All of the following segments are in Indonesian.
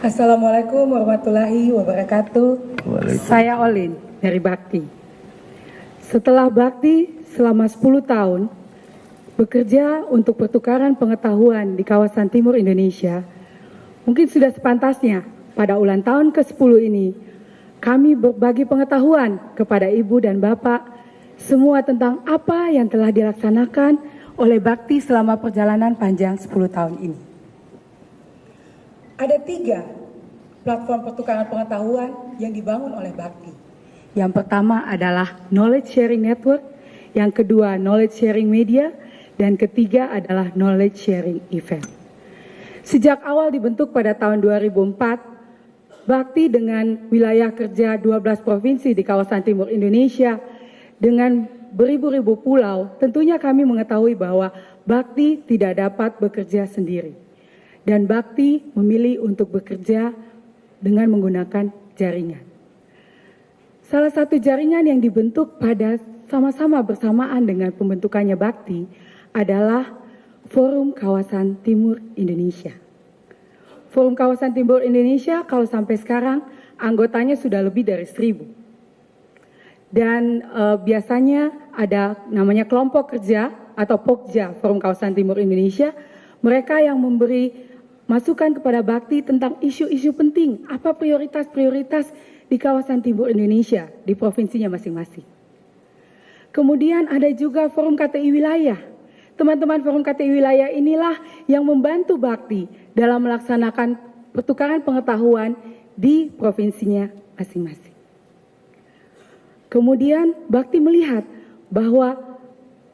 Assalamualaikum warahmatullahi wabarakatuh. Saya Olin dari Bakti. Setelah Bakti selama 10 tahun bekerja untuk pertukaran pengetahuan di kawasan timur Indonesia, mungkin sudah sepantasnya pada ulang tahun ke-10 ini kami berbagi pengetahuan kepada Ibu dan Bapak semua tentang apa yang telah dilaksanakan oleh Bakti selama perjalanan panjang 10 tahun ini. Ada 3 platform pertukaran pengetahuan yang dibangun oleh Bakti. Yang pertama adalah Knowledge Sharing Network, yang kedua Knowledge Sharing Media, dan ketiga adalah Knowledge Sharing Event. Sejak awal dibentuk pada tahun 2004, Bakti dengan wilayah kerja 12 provinsi di kawasan timur Indonesia dengan beribu-ribu pulau, tentunya kami mengetahui bahwa Bakti tidak dapat bekerja sendiri. Dan Bakti memilih untuk bekerja dengan menggunakan jaringan. Salah satu jaringan yang dibentuk pada sama-sama bersamaan dengan pembentukannya Bakti adalah Forum Kawasan Timur Indonesia. Forum Kawasan Timur Indonesia kalau sampai sekarang anggotanya sudah lebih dari 1.000. Dan biasanya ada namanya kelompok kerja atau Pokja Forum Kawasan Timur Indonesia. Mereka yang memberi masukan kepada Bakti tentang isu-isu penting, apa prioritas-prioritas di kawasan timur Indonesia, di provinsinya masing-masing. Kemudian ada juga Forum KTI Wilayah. Teman-teman Forum KTI Wilayah inilah yang membantu Bakti dalam melaksanakan pertukaran pengetahuan di provinsinya masing-masing. Kemudian Bakti melihat bahwa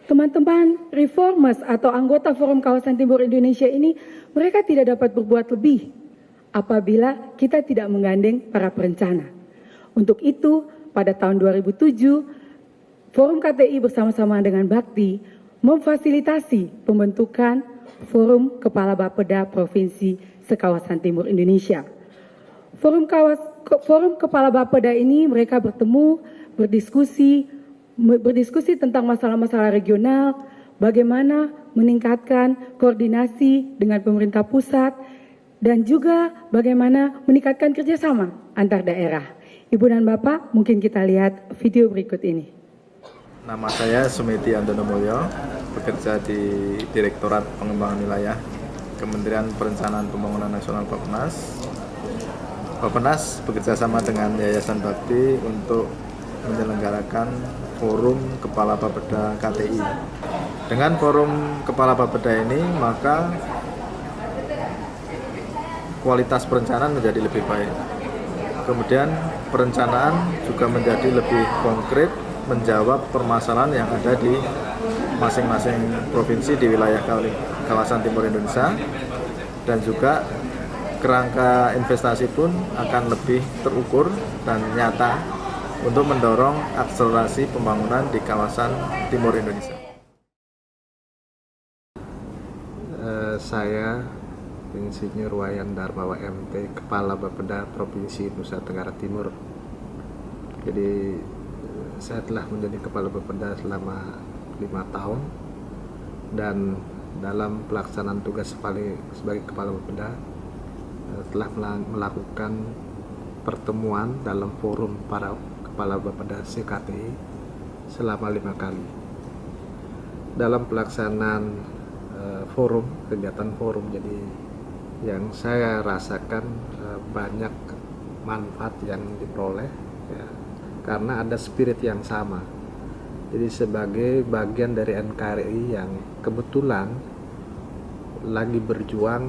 teman-teman reformers atau anggota Forum Kawasan Timur Indonesia ini mereka tidak dapat berbuat lebih apabila kita tidak menggandeng para perencana. Untuk itu, pada tahun 2007, Forum KTI bersama-sama dengan Bakti memfasilitasi pembentukan Forum Kepala Bapeda Provinsi sekawasan Timur Indonesia. Forum Kepala Bapeda ini mereka bertemu, berdiskusi tentang masalah-masalah regional, bagaimana meningkatkan koordinasi dengan pemerintah pusat, dan juga bagaimana meningkatkan kerjasama antar daerah. Ibu dan Bapak, mungkin kita lihat video berikut ini. Nama saya Sumiti Andono Mulyo, bekerja di Direktorat Pengembangan Wilayah Kementerian Perencanaan Pembangunan Nasional Bappenas. Bappenas bekerjasama dengan Yayasan Bakti untuk menyelenggarakan Forum Kepala Bapeda KTI. Dengan Forum Kepala Bapeda ini, maka kualitas perencanaan menjadi lebih baik. Kemudian perencanaan juga menjadi lebih konkret, menjawab permasalahan yang ada di masing-masing provinsi di wilayah kawasan Timur Indonesia, dan juga kerangka investasi pun akan lebih terukur dan nyata untuk mendorong akselerasi pembangunan di kawasan Timur Indonesia. Saya Insinyur Wayan Darmawa MT, Kepala Bapeda Provinsi Nusa Tenggara Timur. Jadi saya telah menjadi Kepala Bapeda selama 5 tahun, dan dalam pelaksanaan tugas sebagai Kepala Bapeda telah melakukan pertemuan dalam forum para Kepala Bapeda CKTI selama 5 kali. Dalam pelaksanaan kegiatan forum, jadi yang saya rasakan banyak manfaat yang diperoleh ya, karena ada spirit yang sama. Jadi sebagai bagian dari NKRI yang kebetulan lagi berjuang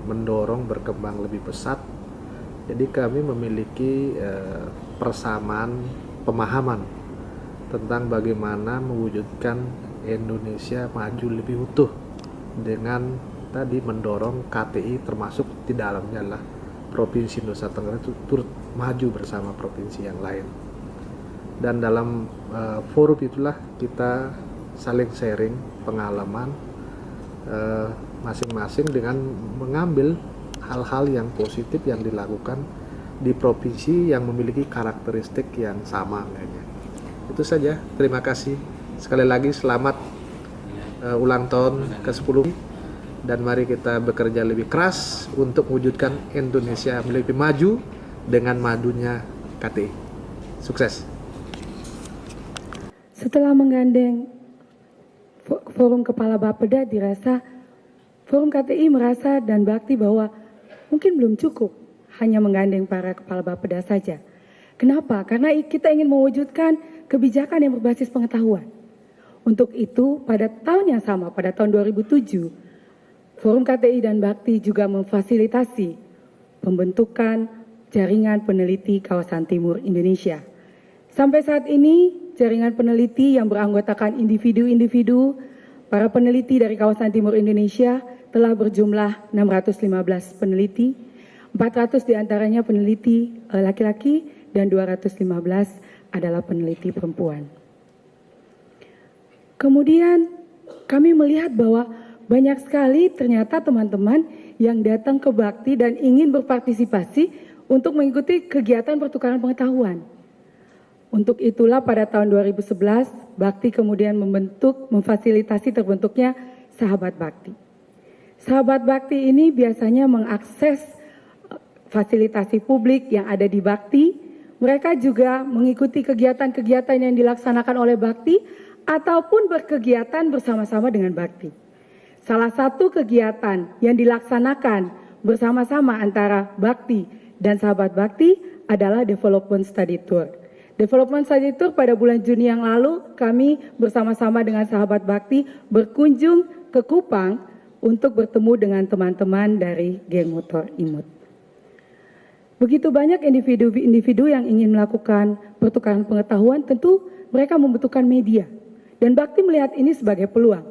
mendorong berkembang lebih pesat, jadi kami memiliki persamaan pemahaman tentang bagaimana mewujudkan Indonesia maju lebih utuh dengan tadi mendorong KTI, termasuk di dalamnya adalah Provinsi Nusa Tenggara itu turut maju bersama provinsi yang lain. Dan dalam forum itulah kita saling sharing pengalaman masing-masing dengan mengambil hal-hal yang positif yang dilakukan di provinsi yang memiliki karakteristik yang sama. Itu saja, terima kasih. Sekali lagi selamat ulang tahun ke-10. dan mari kita bekerja lebih keras untuk mewujudkan Indonesia lebih maju dengan madunya KTI. Sukses. Setelah menggandeng Forum Kepala Bapeda, dirasa Forum KTI merasa dan bakti bahwa mungkin belum cukup hanya menggandeng para kepala Bapeda saja. Kenapa? Karena kita ingin mewujudkan kebijakan yang berbasis pengetahuan. Untuk itu, pada tahun yang sama, pada tahun 2007, Forum KTI dan Bakti juga memfasilitasi pembentukan jaringan peneliti kawasan timur Indonesia. Sampai saat ini, jaringan peneliti yang beranggotakan individu-individu, para peneliti dari kawasan timur Indonesia telah berjumlah 615 peneliti, 400 diantaranya peneliti laki-laki dan 215 adalah peneliti perempuan. Kemudian kami melihat bahwa banyak sekali ternyata teman-teman yang datang ke Bakti dan ingin berpartisipasi untuk mengikuti kegiatan pertukaran pengetahuan. Untuk itulah pada tahun 2011 Bakti kemudian memfasilitasi terbentuknya Sahabat Bakti. Sahabat Bakti ini biasanya mengakses fasilitasi publik yang ada di Bakti. Mereka juga mengikuti kegiatan-kegiatan yang dilaksanakan oleh Bakti ataupun berkegiatan bersama-sama dengan Bakti. Salah satu kegiatan yang dilaksanakan bersama-sama antara Bakti dan Sahabat Bakti adalah Development Study Tour. Development Study Tour pada bulan Juni yang lalu kami bersama-sama dengan Sahabat Bakti berkunjung ke Kupang untuk bertemu dengan teman-teman dari geng motor Imut. Begitu banyak individu-individu yang ingin melakukan pertukaran pengetahuan, tentu mereka membutuhkan media. Dan Bakti melihat ini sebagai peluang.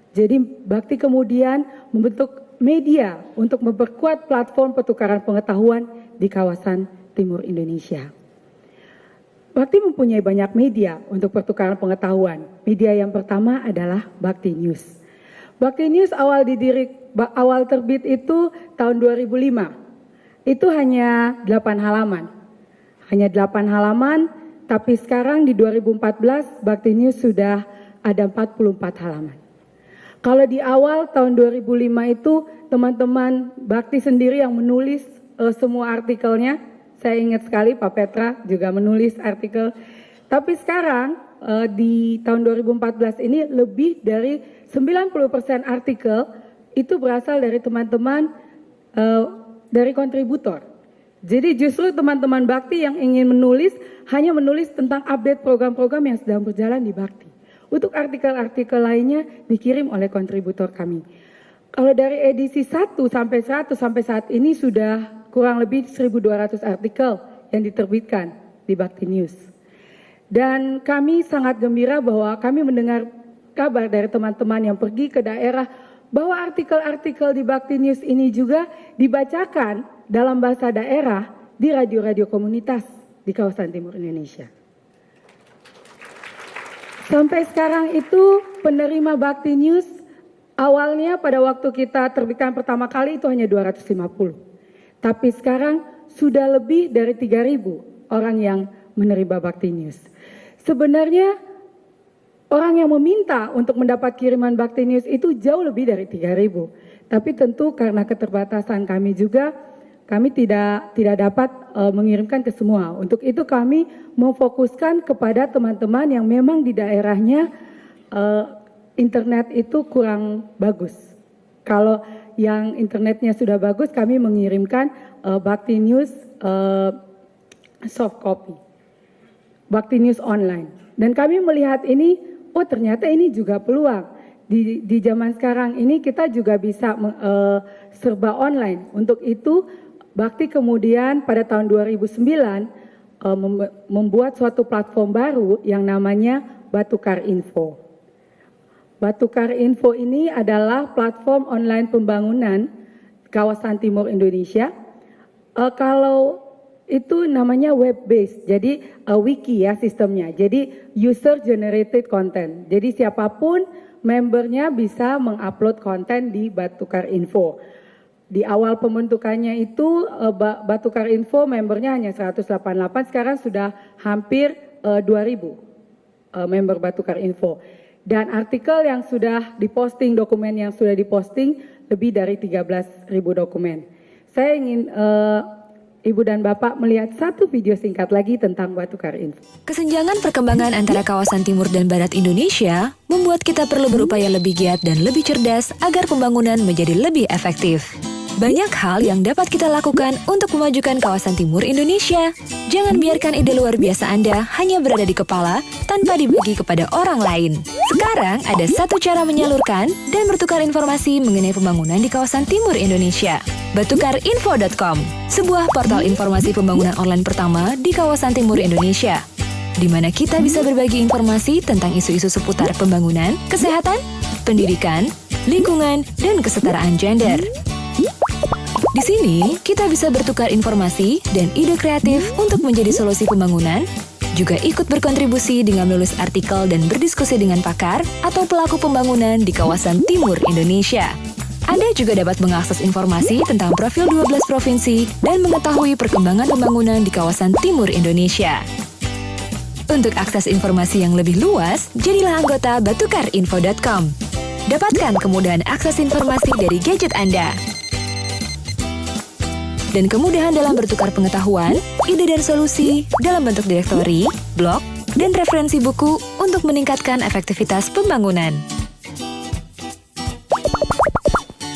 Jadi Bakti kemudian membentuk media untuk memperkuat platform pertukaran pengetahuan di kawasan timur Indonesia. Bakti mempunyai banyak media untuk pertukaran pengetahuan. Media yang pertama adalah Bakti News. Bakti News awal terbit itu tahun 2005. Itu hanya 8 halaman. Hanya 8 halaman, tapi sekarang di 2014 Bakti News sudah ada 44 halaman. Kalau di awal tahun 2005 itu teman-teman Bakti sendiri yang menulis semua artikelnya. Saya ingat sekali Pak Petra juga menulis artikel. Tapi sekarang di tahun 2014 ini lebih dari 90% artikel itu berasal dari teman-teman dari kontributor. Jadi justru teman-teman Bakti yang ingin menulis hanya menulis tentang update program-program yang sedang berjalan di Bakti. Untuk artikel-artikel lainnya dikirim oleh kontributor kami. Kalau dari edisi 1 sampai 100 sampai saat ini sudah kurang lebih 1.200 artikel yang diterbitkan di Bakti News. Dan kami sangat gembira bahwa kami mendengar kabar dari teman-teman yang pergi ke daerah bahwa artikel-artikel di Bakti News ini juga dibacakan dalam bahasa daerah di radio-radio komunitas di kawasan timur Indonesia. Sampai sekarang itu penerima Bakti News awalnya pada waktu kita terbitkan pertama kali itu hanya 250. Tapi sekarang sudah lebih dari 3.000 orang yang menerima Bakti News. Sebenarnya orang yang meminta untuk mendapat kiriman Bakti News itu jauh lebih dari 3.000. Tapi tentu karena keterbatasan kami juga, kami tidak dapat mengirimkan ke semua. Untuk itu kami memfokuskan kepada teman-teman yang memang di daerahnya internet itu kurang bagus. Kalau yang internetnya sudah bagus, kami mengirimkan Bakti News soft copy, Bakti News online. Dan kami melihat ini, oh ternyata ini juga peluang. Di zaman sekarang ini kita juga bisa serba online. Untuk itu Bakti kemudian pada tahun 2009 membuat suatu platform baru yang namanya Batukar Info. Batukar Info ini adalah platform online pembangunan kawasan timur Indonesia. Kalau itu namanya web based, jadi wiki ya sistemnya. Jadi user generated content. Jadi siapapun membernya bisa mengupload konten di Batukar Info. Di awal pembentukannya itu Batukar Info membernya hanya 188, sekarang sudah hampir 2.000 member Batukar Info. Dan artikel yang sudah diposting, dokumen yang sudah diposting lebih dari 13.000 dokumen. Saya ingin Ibu dan Bapak melihat satu video singkat lagi tentang Batukar Info. Kesenjangan perkembangan antara kawasan timur dan barat Indonesia membuat kita perlu berupaya lebih giat dan lebih cerdas agar pembangunan menjadi lebih efektif. Banyak hal yang dapat kita lakukan untuk memajukan kawasan timur Indonesia. Jangan biarkan ide luar biasa Anda hanya berada di kepala tanpa dibagi kepada orang lain. Sekarang ada satu cara menyalurkan dan bertukar informasi mengenai pembangunan di kawasan timur Indonesia. Batukarinfo.com, sebuah portal informasi pembangunan online pertama di kawasan timur Indonesia, di mana kita bisa berbagi informasi tentang isu-isu seputar pembangunan, kesehatan, pendidikan, lingkungan, dan kesetaraan gender. Di sini, kita bisa bertukar informasi dan ide kreatif untuk menjadi solusi pembangunan, juga ikut berkontribusi dengan menulis artikel dan berdiskusi dengan pakar atau pelaku pembangunan di kawasan timur Indonesia. Anda juga dapat mengakses informasi tentang profil 12 provinsi dan mengetahui perkembangan pembangunan di kawasan timur Indonesia. Untuk akses informasi yang lebih luas, jadilah anggota batukarinfo.com. Dapatkan kemudahan akses informasi dari gadget Anda. Dan kemudahan dalam bertukar pengetahuan, ide dan solusi dalam bentuk direktori, blog, dan referensi buku untuk meningkatkan efektivitas pembangunan.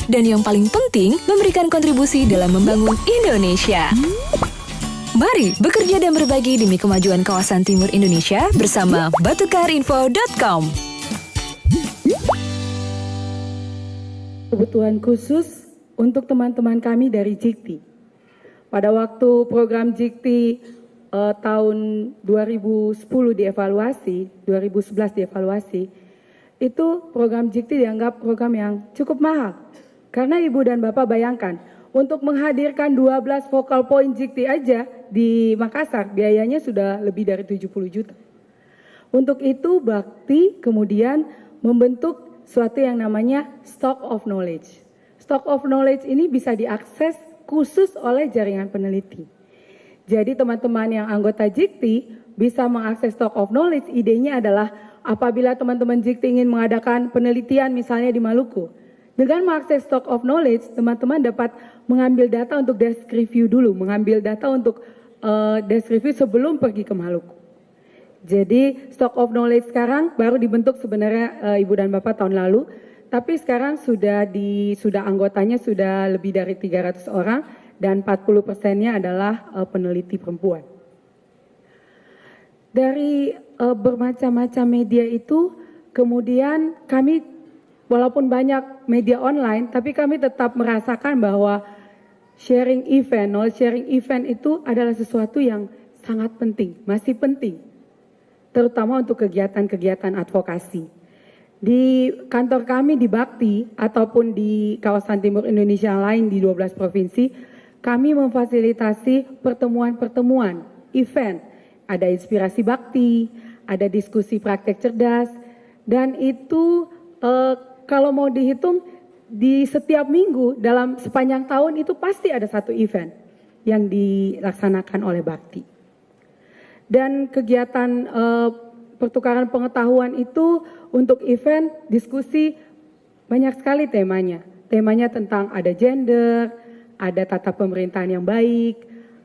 Dan yang paling penting, memberikan kontribusi dalam membangun Indonesia. Mari bekerja dan berbagi demi kemajuan kawasan timur Indonesia bersama batukarinfo.com. Kebutuhan khusus untuk teman-teman kami dari JIKTI. Pada waktu program JIKTI tahun 2010 dievaluasi, 2011 dievaluasi, itu program JIKTI dianggap program yang cukup mahal. Karena Ibu dan Bapak bayangkan, untuk menghadirkan 12 focal point JIKTI aja di Makassar, biayanya sudah lebih dari 70 juta. Untuk itu, Bakti kemudian membentuk suatu yang namanya Stock of Knowledge. Stock of Knowledge ini bisa diakses khusus oleh jaringan peneliti. Jadi teman-teman yang anggota JIKTI bisa mengakses Stock of Knowledge. Idenya adalah apabila teman-teman JIKTI ingin mengadakan penelitian misalnya di Maluku, dengan mengakses Stock of Knowledge, teman-teman dapat mengambil data untuk desk review dulu, mengambil data untuk desk review sebelum pergi ke Maluku. Jadi Stock of Knowledge sekarang baru dibentuk sebenarnya Ibu dan Bapak tahun lalu, tapi sekarang sudah anggotanya sudah lebih dari 300 orang dan 40%-nya adalah peneliti perempuan. Dari bermacam-macam media itu, kemudian kami walaupun banyak media online, tapi kami tetap merasakan bahwa sharing event, knowledge sharing event itu adalah sesuatu yang sangat penting, masih penting, terutama untuk kegiatan-kegiatan advokasi. Di kantor kami di Bakti ataupun di kawasan timur Indonesia lain di 12 provinsi, kami memfasilitasi pertemuan-pertemuan, event. Ada inspirasi Bakti, ada diskusi praktek cerdas, dan itu kalau mau dihitung di setiap minggu dalam sepanjang tahun itu pasti ada satu event yang dilaksanakan oleh Bakti. Dan kegiatan pertukaran pengetahuan itu untuk event diskusi banyak sekali temanya. Temanya tentang ada gender, ada tata pemerintahan yang baik,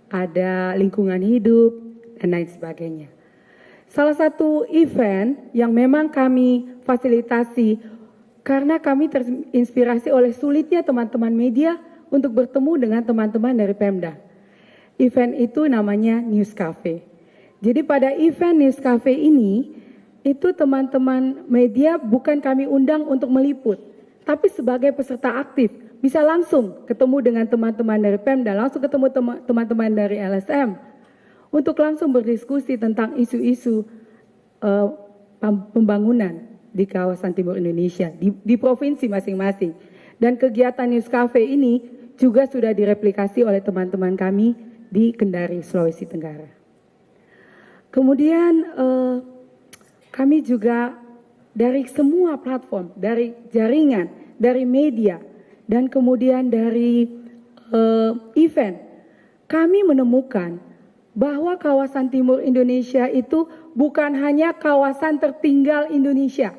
ada lingkungan hidup, dan lain sebagainya. Salah satu event yang memang kami fasilitasi karena kami terinspirasi oleh sulitnya teman-teman media untuk bertemu dengan teman-teman dari Pemda. Event itu namanya News Cafe. Jadi pada event News Cafe ini, itu teman-teman media bukan kami undang untuk meliput, tapi sebagai peserta aktif, bisa langsung ketemu dengan teman-teman dari Pemda, langsung ketemu teman-teman dari LSM, untuk langsung berdiskusi tentang isu-isu pembangunan di kawasan timur Indonesia, di provinsi masing-masing. Dan kegiatan News Cafe ini juga sudah direplikasi oleh teman-teman kami di Kendari, Sulawesi Tenggara. Kemudian kami juga dari semua platform, dari jaringan, dari media, dan kemudian dari event, kami menemukan bahwa kawasan timur Indonesia itu bukan hanya kawasan tertinggal Indonesia,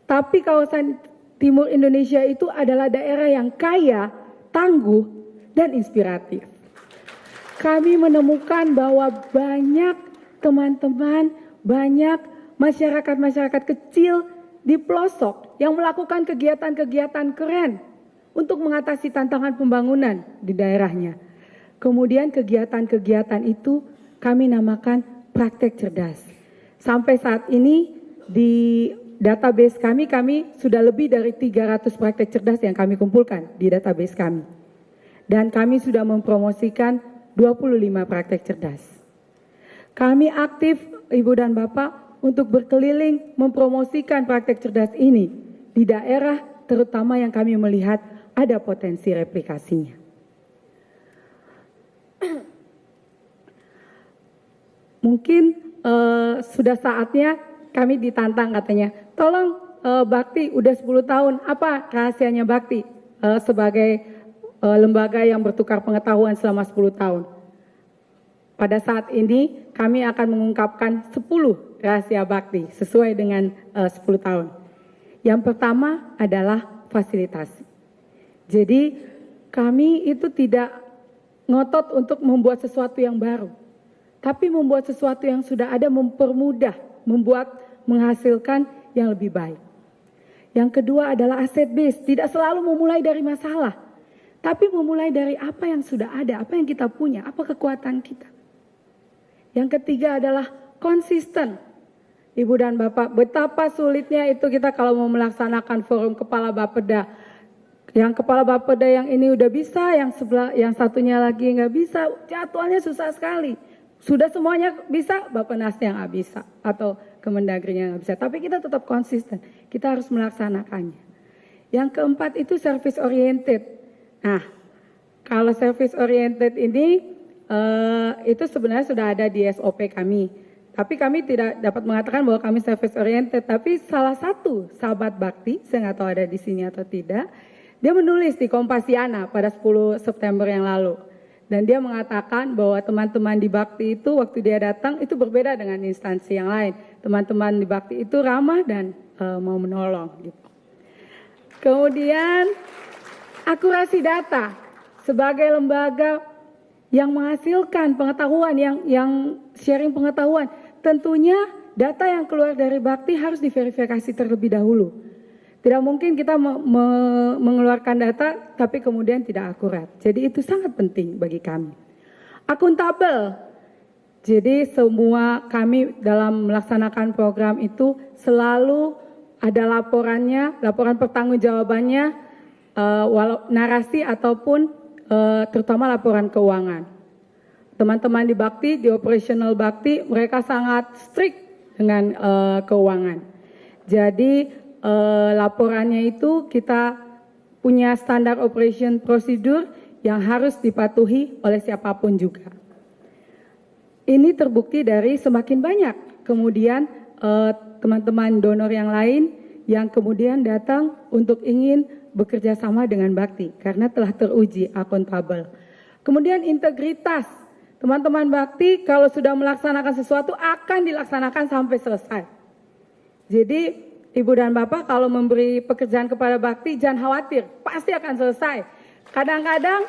tapi kawasan Timur Indonesia itu adalah daerah yang kaya, tangguh, dan inspiratif. Kami menemukan bahwa banyak teman-teman, banyak masyarakat-masyarakat kecil di pelosok yang melakukan kegiatan-kegiatan keren untuk mengatasi tantangan pembangunan di daerahnya. Kemudian kegiatan-kegiatan itu kami namakan praktek cerdas. Sampai saat ini di database kami sudah lebih dari 300 praktek cerdas yang kami kumpulkan di database kami. Dan kami sudah mempromosikan 25 praktek cerdas. Kami aktif, Ibu dan Bapak, untuk berkeliling mempromosikan praktek cerdas ini di daerah terutama yang kami melihat ada potensi replikasinya. Mungkin sudah saatnya kami ditantang katanya, tolong Bakti udah 10 tahun, apa rahasianya Bakti sebagai lembaga yang bertukar pengetahuan selama 10 tahun. Pada saat ini kami akan mengungkapkan 10 rahasia Bakti sesuai dengan 10 tahun. Yang pertama adalah fasilitasi. Jadi kami itu tidak ngotot untuk membuat sesuatu yang baru, tapi membuat sesuatu yang sudah ada, mempermudah, menghasilkan yang lebih baik. Yang kedua adalah asset base, tidak selalu memulai dari masalah, tapi memulai dari apa yang sudah ada, apa yang kita punya, apa kekuatan kita. Yang ketiga adalah konsisten. Ibu dan Bapak, betapa sulitnya itu kita kalau mau melaksanakan forum kepala Bapeda. Yang kepala Bapeda yang ini udah bisa, yang satunya lagi nggak bisa, jadwalnya susah sekali. Sudah semuanya bisa, Bappenasnya nggak bisa, atau Kemendagrinya nggak bisa. Tapi kita tetap konsisten, kita harus melaksanakannya. Yang keempat itu service oriented. Nah, kalau service oriented ini itu sebenarnya sudah ada di SOP kami. Tapi kami tidak dapat mengatakan bahwa kami service oriented. Tapi salah satu sahabat Bakti, saya nggak tahu ada di sini atau tidak, dia menulis di Kompasiana pada 10 September yang lalu. Dan dia mengatakan bahwa teman-teman di Bakti itu waktu dia datang itu berbeda dengan instansi yang lain. Teman-teman di Bakti itu ramah dan mau menolong. Gitu. Kemudian akurasi data sebagai lembaga yang menghasilkan pengetahuan, yang sharing pengetahuan. Tentunya data yang keluar dari Bakti harus diverifikasi terlebih dahulu. Tidak mungkin kita mengeluarkan data tapi kemudian tidak akurat. Jadi itu sangat penting bagi kami. Akuntabel. Jadi semua kami dalam melaksanakan program itu selalu ada laporannya, laporan pertanggungjawabannya, narasi ataupun terutama laporan keuangan. Teman-teman di Bakti, di operational Bakti, mereka sangat strict dengan keuangan. Jadi laporannya itu kita punya standar operation prosedur yang harus dipatuhi oleh siapapun juga. Ini terbukti dari semakin banyak kemudian teman-teman donor yang lain yang kemudian datang untuk ingin bekerja sama dengan Bakti karena telah teruji akuntabel. Kemudian integritas. Teman-teman Bakti kalau sudah melaksanakan sesuatu akan dilaksanakan sampai selesai. Jadi Ibu dan Bapak kalau memberi pekerjaan kepada Bakti jangan khawatir, pasti akan selesai. Kadang-kadang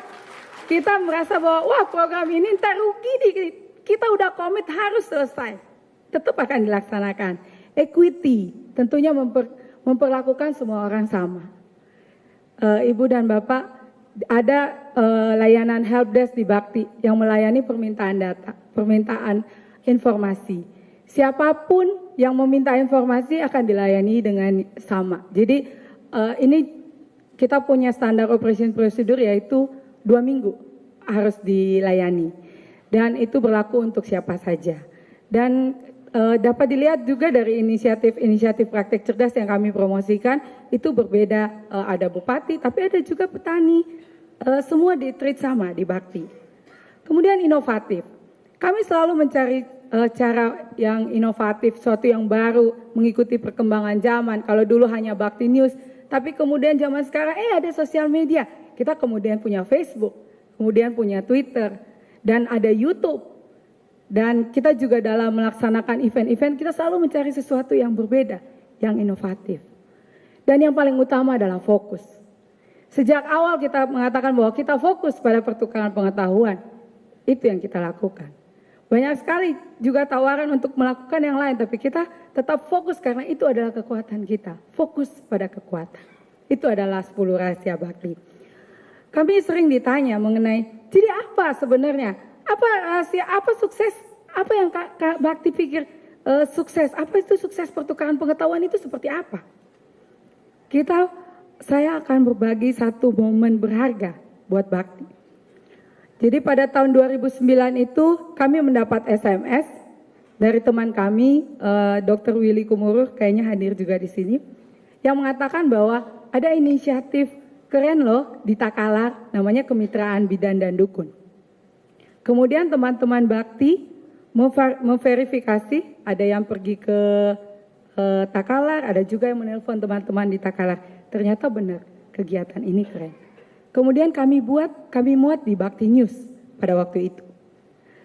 kita merasa bahwa wah program ini ntar rugi dikit. Kita udah komit harus selesai. Tetap akan dilaksanakan. Equity tentunya memperlakukan semua orang sama. Ibu dan Bapak ada layanan helpdesk di Bakti yang melayani permintaan data, permintaan informasi. Siapapun yang meminta informasi akan dilayani dengan sama. Jadi ini kita punya standar operation procedure yaitu 2 minggu harus dilayani. Dan itu berlaku untuk siapa saja. Dan dapat dilihat juga dari inisiatif praktek cerdas yang kami promosikan itu berbeda. Ada bupati tapi ada juga petani. Semua di-treat sama di Bakti. Kemudian inovatif. Kami selalu mencari cara yang inovatif, sesuatu yang baru, mengikuti perkembangan zaman. Kalau dulu hanya Bakti News, tapi kemudian zaman sekarang ada sosial media. Kita kemudian punya Facebook, kemudian punya Twitter, dan ada YouTube. Dan kita juga dalam melaksanakan event-event, kita selalu mencari sesuatu yang berbeda, yang inovatif. Dan yang paling utama adalah fokus. Sejak awal kita mengatakan bahwa kita fokus pada pertukaran pengetahuan. Itu yang kita lakukan. Banyak sekali juga tawaran untuk melakukan yang lain, tapi kita tetap fokus karena itu adalah kekuatan kita. Fokus pada kekuatan. Itu adalah 10 rahasia bakti. Kami sering ditanya mengenai, jadi apa sebenarnya? Apa rahasia, apa sukses, apa yang Kak Bakti pikir sukses? Apa itu sukses pertukaran pengetahuan itu seperti apa? Saya akan berbagi satu momen berharga buat Bakti. Jadi pada tahun 2009 itu kami mendapat SMS dari teman kami, Dr. Willy Kumurur, kayaknya hadir juga di sini, yang mengatakan bahwa ada inisiatif keren loh di Takalar, namanya Kemitraan Bidan dan Dukun. Kemudian teman-teman Bakti memverifikasi, ada yang pergi ke Takalar, ada juga yang menelpon teman-teman di Takalar. Ternyata benar, kegiatan ini keren. Kemudian kami muat di Bakti News pada waktu itu.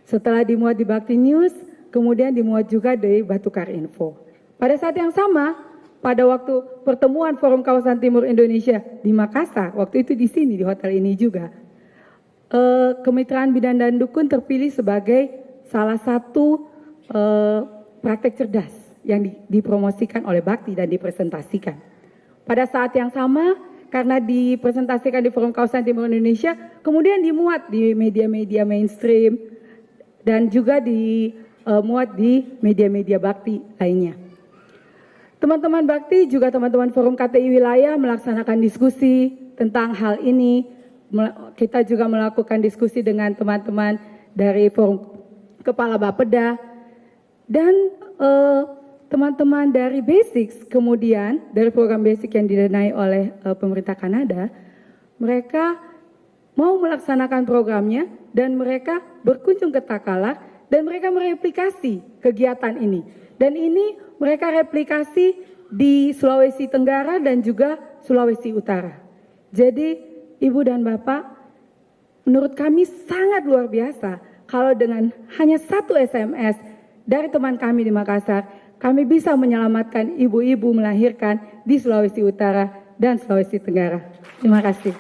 Setelah dimuat di Bakti News, kemudian dimuat juga di Batukar Info. Pada saat yang sama, pada waktu pertemuan Forum Kawasan Timur Indonesia di Makassar, waktu itu di sini, di hotel ini juga, Kemitraan Bidan dan Dukun terpilih sebagai salah satu praktek cerdas yang dipromosikan oleh Bakti dan dipresentasikan. Pada saat yang sama, karena dipresentasikan di Forum Kawasan Timur Indonesia, kemudian dimuat di media-media mainstream dan juga dimuat di media-media Bakti lainnya. Teman-teman Bakti juga teman-teman Forum KTI Wilayah melaksanakan diskusi tentang hal ini. Kita juga melakukan diskusi dengan teman-teman dari Forum Kepala Bapeda dan teman-teman dari Basics, kemudian dari program Basic yang didanai oleh pemerintah Kanada, mereka mau melaksanakan programnya dan mereka berkunjung ke Takalar dan mereka mereplikasi kegiatan ini. Dan ini mereka replikasi di Sulawesi Tenggara dan juga Sulawesi Utara. Jadi Ibu dan Bapak, menurut kami sangat luar biasa kalau dengan hanya satu SMS dari teman kami di Makassar, kami bisa menyelamatkan ibu-ibu melahirkan di Sulawesi Utara dan Sulawesi Tenggara. Terima kasih.